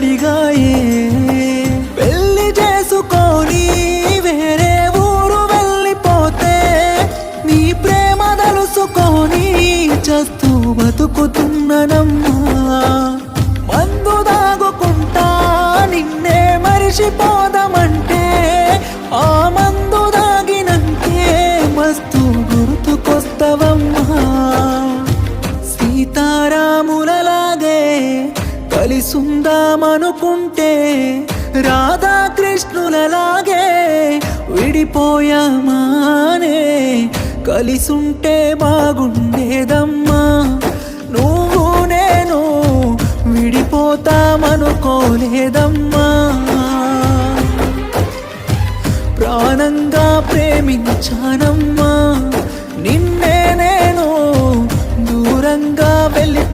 అడిగాయే. పెళ్లి చేసుకొని వేరే ఊరు వెళ్ళిపోతే నీ ప్రేమ తలుసుకొని చస్తూ బతుకుతున్ననమ్మా. మందు దాగుకుంటా నిన్నే మరిచిపోదామంటే ఆ మందు దాగినంటే మస్తు గుర్తుకొస్తవమ్మా. సీతారాములలాగే కలిసుందామనుకుంటే రాధాకృష్ణులలాగే విడిపోయామానే. కలిసుంటే బాగుండేదమ్మా. నువ్వు నేను విడిపోతామనుకోలేదమ్మా. ప్రాణంగా ప్రేమించానమ్మా.